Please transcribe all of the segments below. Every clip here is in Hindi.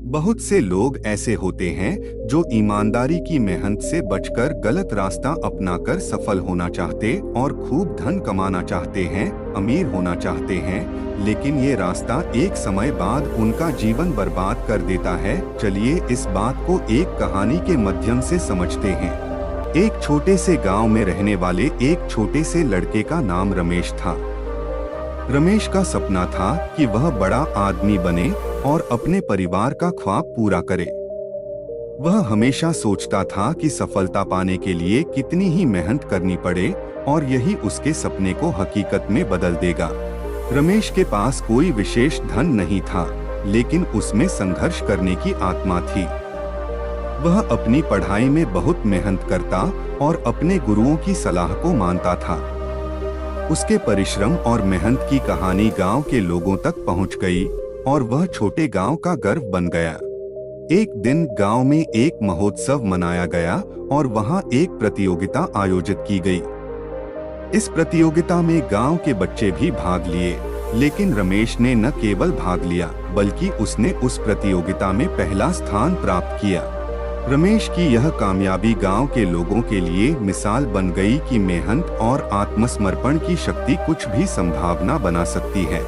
बहुत से लोग ऐसे होते हैं जो ईमानदारी की मेहनत से बचकर गलत रास्ता अपनाकर सफल होना चाहते और खूब धन कमाना चाहते हैं, अमीर होना चाहते हैं, लेकिन ये रास्ता एक समय बाद उनका जीवन बर्बाद कर देता है। चलिए इस बात को एक कहानी के माध्यम से समझते हैं। एक छोटे से गांव में रहने वाले एक छोटे से लड़के का नाम रमेश था। रमेश का सपना था कि वह बड़ा आदमी बने और अपने परिवार का ख्वाब पूरा करे। वह हमेशा सोचता था कि सफलता पाने के लिए कितनी ही मेहनत करनी पड़े और यही उसके सपने को हकीकत में बदल देगा। रमेश के पास कोई विशेष धन नहीं था, लेकिन उसमें संघर्ष करने की आत्मा थी। वह अपनी पढ़ाई में बहुत मेहनत करता और अपने गुरुओं की सलाह को मानता था। उसके परिश्रम और मेहनत की कहानी गांव के लोगों तक पहुंच गई और वह छोटे गांव का गर्व बन गया। एक दिन गांव में एक महोत्सव मनाया गया और वहां एक प्रतियोगिता आयोजित की गई। इस प्रतियोगिता में गांव के बच्चे भी भाग लिए, लेकिन रमेश ने न केवल भाग लिया बल्कि उसने उस प्रतियोगिता में पहला स्थान प्राप्त किया। रमेश की यह कामयाबी गांव के लोगों के लिए मिसाल बन गई कि मेहनत और आत्मसमर्पण की शक्ति कुछ भी संभावना बना सकती है।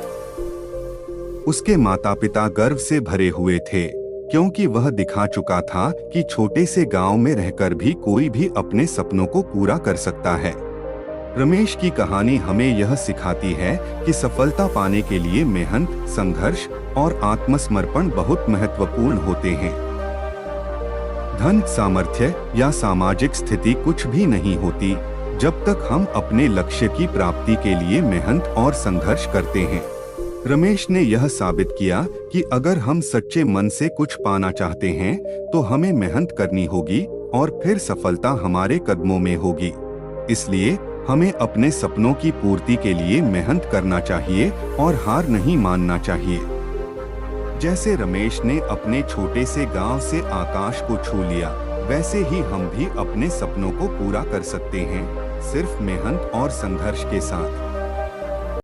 उसके माता पिता गर्व से भरे हुए थे, क्योंकि वह दिखा चुका था कि छोटे से गांव में रहकर भी कोई भी अपने सपनों को पूरा कर सकता है। रमेश की कहानी हमें यह सिखाती है कि सफलता पाने के लिए मेहनत, संघर्ष और आत्मसमर्पण बहुत महत्वपूर्ण होते हैं। धन, सामर्थ्य या सामाजिक स्थिति कुछ भी नहीं होती जब तक हम अपने लक्ष्य की प्राप्ति के लिए मेहनत और संघर्ष करते हैं। रमेश ने यह साबित किया कि अगर हम सच्चे मन से कुछ पाना चाहते हैं तो हमें मेहनत करनी होगी और फिर सफलता हमारे कदमों में होगी। इसलिए हमें अपने सपनों की पूर्ति के लिए मेहनत करना चाहिए और हार नहीं मानना चाहिए। जैसे रमेश ने अपने छोटे से गांव से आकाश को छू लिया, वैसे ही हम भी अपने सपनों को पूरा कर सकते हैं, सिर्फ मेहनत और संघर्ष के साथ।